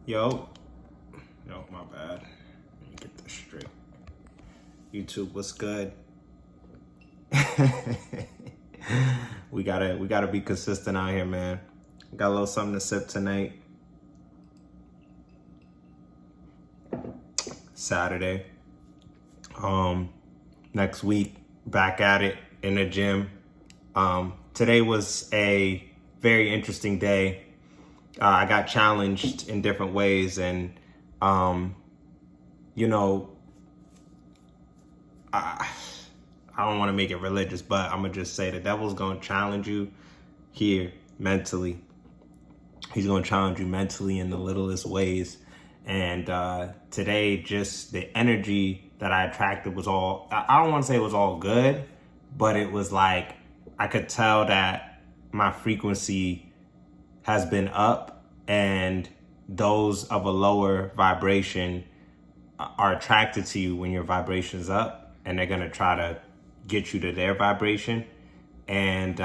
Yo, my bad. Let me get this straight. YouTube, what's good? we gotta be consistent out here, man. Got a little something to sip tonight. Saturday. Next week, back at it in the gym. Today was a very interesting day. I got challenged in different ways, and I don't want to make it religious, but I'm gonna just say the devil's gonna challenge you here mentally. He's gonna challenge you mentally in the littlest ways. And today, just the energy that I attracted was all, I don't want to say it was all good, but it was like, I could tell that my frequency has been up, and those of a lower vibration are attracted to you when your vibration is up, and they're going to try to get you to their vibration. And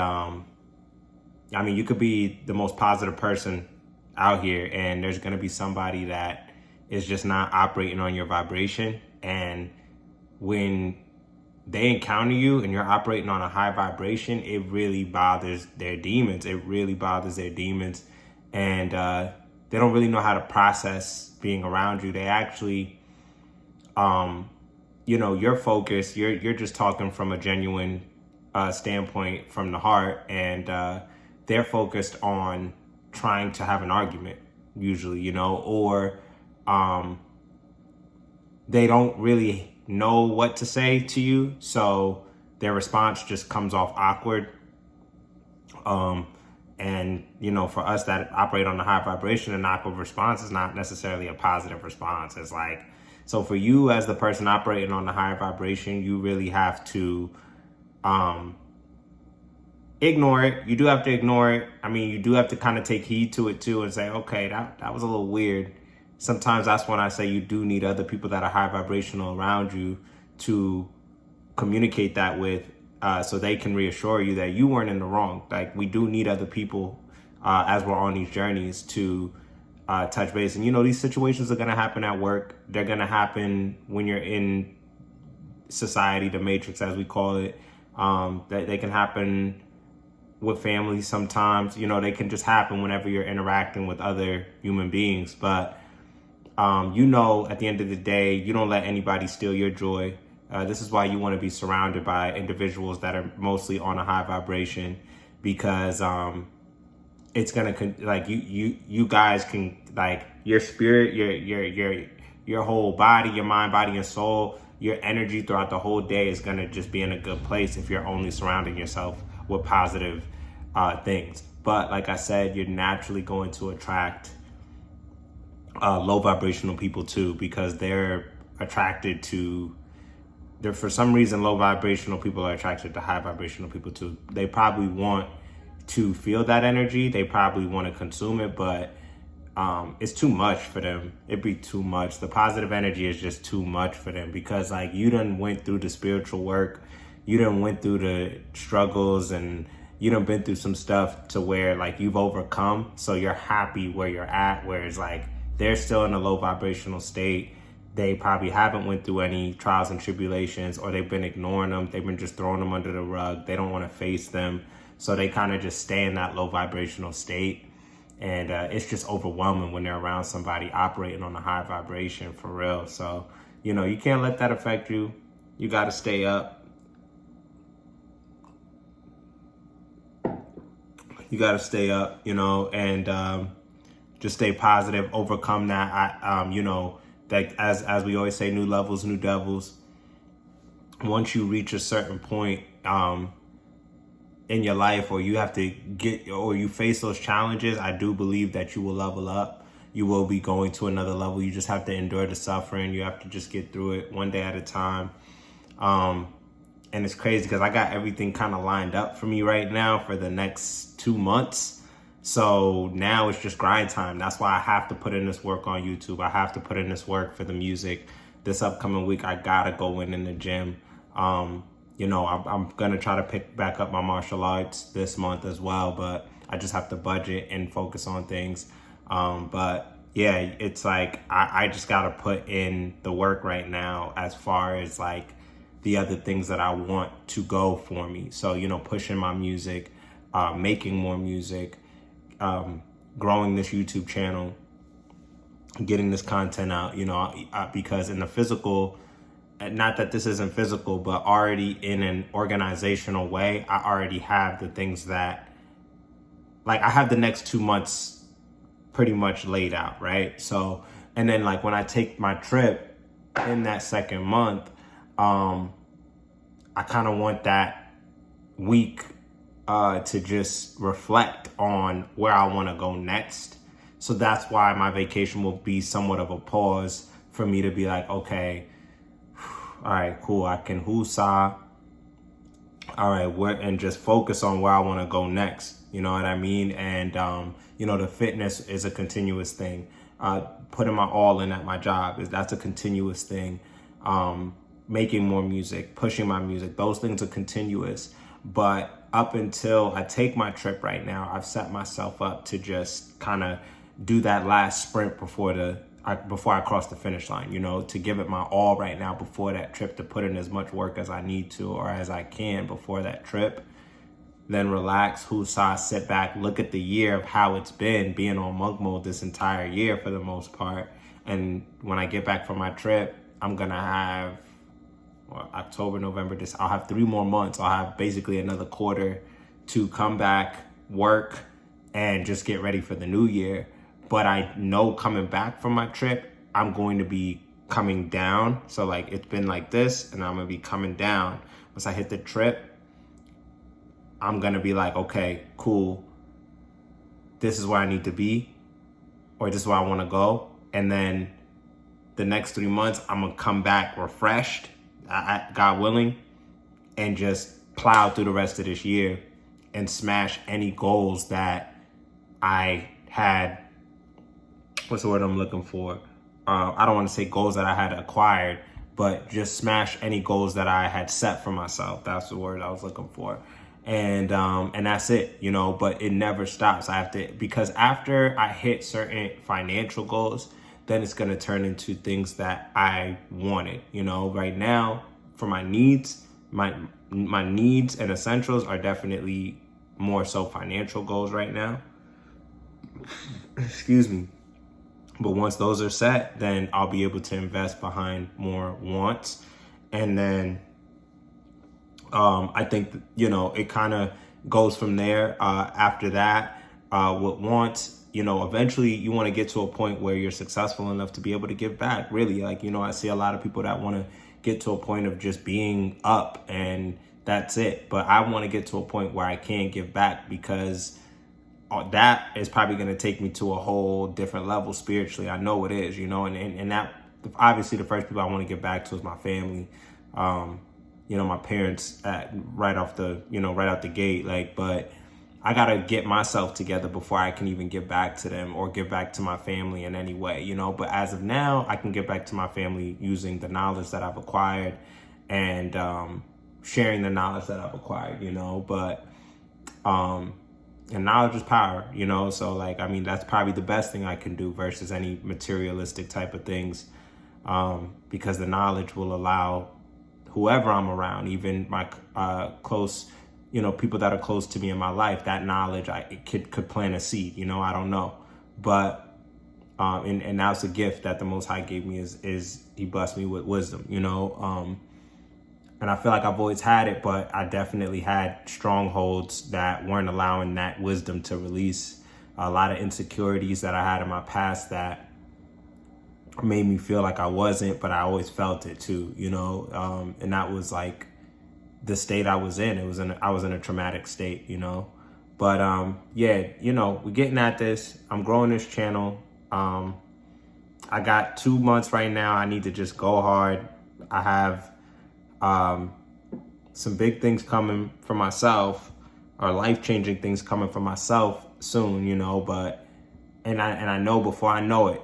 you could be the most positive person out here, and there's going to be somebody that is just not operating on your vibration. And when they encounter you and you're operating on a high vibration, it really bothers their demons. And they don't really know how to process being around you. They actually, you're focused. You're just talking from a genuine standpoint from the heart, and they're focused on trying to have an argument, usually, or they don't really know what to say to you, so their response just comes off awkward. And for us that operate on the high vibration, an awkward response is not necessarily a positive response. It's like, so for you as the person operating on the higher vibration, you really have to ignore it. You do have to ignore it. You do have to kind of take heed to it too and say, okay, that was a little weird. Sometimes that's when I say you do need other people that are high vibrational around you to communicate that with, so they can reassure you that you weren't in the wrong. Like, we do need other people as we're on these journeys to touch base. And these situations are going to happen at work. They're going to happen when you're in society, the matrix as we call it. They can happen with families sometimes. They can just happen whenever you're interacting with other human beings. But at the end of the day, you don't let anybody steal your joy. This is why you want to be surrounded by individuals that are mostly on a high vibration, because it's gonna you guys can, like, your spirit, your whole body, your mind, body, and soul, your energy throughout the whole day is gonna just be in a good place if you're only surrounding yourself with positive things. But like I said, you're naturally going to attract low vibrational people too, because they're attracted to. For some reason, low vibrational people are attracted to high vibrational people too. They probably want to feel that energy. They probably want to consume it, but it's too much for them. It'd be too much. The positive energy is just too much for them, because like, you done went through the spiritual work. You done went through the struggles, and you done been through some stuff to where like you've overcome. So you're happy where you're at, whereas like they're still in a low vibrational state. They probably haven't went through any trials and tribulations, or they've been ignoring them. They've been just throwing them under the rug. They don't want to face them. So they kind of just stay in that low vibrational state. And it's just overwhelming when they're around somebody operating on a high vibration, for real. So, you can't let that affect you. You got to stay up. You got to stay up, and just stay positive, overcome that. That as we always say, new levels, new devils. Once you reach a certain point in your life, or you face those challenges, I do believe that you will level up. You will be going to another level. You just have to endure the suffering. You have to just get through it one day at a time. And it's crazy because I got everything kind of lined up for me right now for the next 2 months. So now it's just grind time. That's why I have to put in this work on YouTube. I have to put in this work for the music. This upcoming week, I gotta go in the gym. I'm gonna try to pick back up my martial arts this month as well, but I just have to budget and focus on things. But yeah, it's like I just gotta put in the work right now as far as like the other things that I want to go for me. So, pushing my music, making more music, growing this YouTube channel, getting this content out, because in the physical, not that this isn't physical, but already in an organizational way, I already have the things that, like, I have the next 2 months pretty much laid out, right? So, and then like when I take my trip in that second month, I kind of want that week to just reflect on where I want to go next. So that's why my vacation will be somewhat of a pause for me to be like, okay, all right, cool. I can hoosah. All right, and just focus on where I want to go next. You know what I mean? And, the fitness is a continuous thing. Putting my all in at my job, that's a continuous thing. Making more music, pushing my music, those things are continuous. But up until I take my trip right now, I've set myself up to just kind of do that last sprint before I cross the finish line, to give it my all right now before that trip, to put in as much work as I need to or as I can before that trip. Then relax, hoosah, sit back, look at the year of how it's been being on monk mode this entire year for the most part. And when I get back from my trip, I'm going to have October, November, I'll have 3 more months. I'll have basically another quarter to come back, work, and just get ready for the new year. But I know coming back from my trip, I'm going to be coming down. So like it's been like this, and I'm going to be coming down. Once I hit the trip, I'm going to be like, okay, cool. This is where I need to be, or this is where I want to go. And then the next 3 months, I'm going to come back refreshed, God willing, and just plow through the rest of this year and smash any goals that I had. What's the word I'm looking for? I don't want to say goals that I had acquired, but just smash any goals that I had set for myself. That's the word I was looking for. And that's it, but it never stops. I have to, because after I hit certain financial goals, then it's going to turn into things that I wanted, right now for my needs, my needs and essentials are definitely more so financial goals right now. Excuse me. But once those are set, then I'll be able to invest behind more wants. And then I think, it kind of goes from there. After that, with wants, eventually you want to get to a point where you're successful enough to be able to give back. Really, like, I see a lot of people that want to get to a point of just being up and that's it. But I want to get to a point where I can give back, because that is probably going to take me to a whole different level spiritually. I know it is, and that obviously the first people I want to get back to is my family. My parents right out the gate, but I got to get myself together before I can even get back to them or get back to my family in any way, but as of now, I can get back to my family using the knowledge that I've acquired and sharing the knowledge that I've acquired, and knowledge is power, so that's probably the best thing I can do versus any materialistic type of things, because the knowledge will allow whoever I'm around, even my close, people that are close to me in my life, that knowledge it could plant a seed, I don't know. But and that's a gift that the Most High gave me is he blessed me with wisdom, and I feel like I've always had it, but I definitely had strongholds that weren't allowing that wisdom to release. A lot of insecurities that I had in my past that made me feel like I wasn't, but I always felt it too, and that was like the state I was in. I was in a traumatic state, but we're getting at this. I'm growing this channel. I got 2 months right now. I need to just go hard. I have some big things coming for myself, or life-changing things coming for myself soon, but I know before I know it,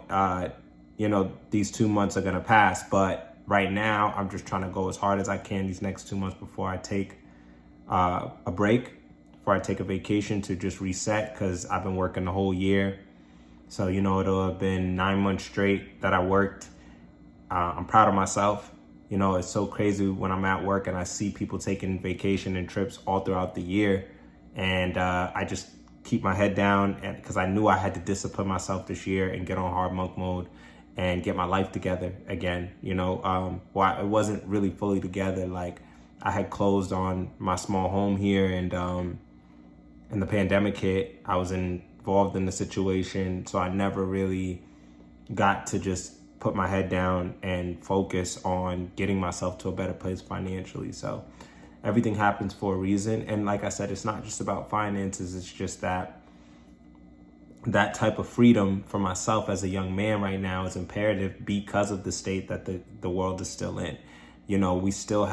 these 2 months are gonna pass. But right now, I'm just trying to go as hard as I can these next 2 months before I take a break, before I take a vacation to just reset, because I've been working the whole year. So, it'll have been 9 months straight that I worked. I'm proud of myself. It's so crazy when I'm at work and I see people taking vacation and trips all throughout the year. And I just keep my head down, and because I knew I had to discipline myself this year and get on hard monk mode and get my life together again. Well, it wasn't really fully together. Like, I had closed on my small home here, and the pandemic hit. I was involved in the situation, so I never really got to just put my head down and focus on getting myself to a better place financially. So everything happens for a reason. And like I said, it's not just about finances. It's just that type of freedom for myself as a young man right now is imperative because of the state that the world is still in. We're still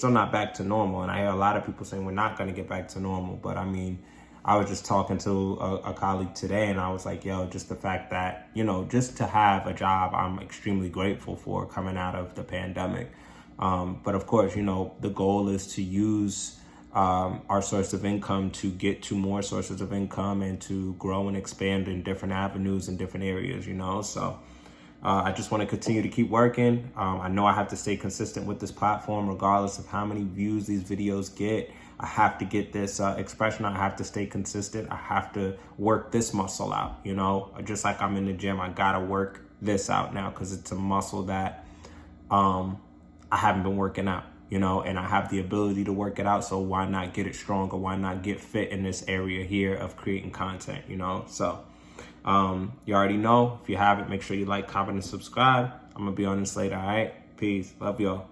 not back to normal. And I hear a lot of people saying we're not going to get back to normal. But I mean, I was just talking to a colleague today, and I was like, just the fact that, just to have a job, I'm extremely grateful for coming out of the pandemic. But of course, the goal is to use our source of income to get to more sources of income and to grow and expand in different avenues and different areas, So I just want to continue to keep working. I know I have to stay consistent with this platform regardless of how many views these videos get. I have to get this expression. I have to stay consistent. I have to work this muscle out, Just like I'm in the gym, I got to work this out now because it's a muscle that I haven't been working out, and I have the ability to work it out. So why not get it stronger? Why not get fit in this area here of creating content, So you already know. If you haven't, make sure you like, comment, and subscribe. I'm going to be on this later, all right? Peace. Love y'all.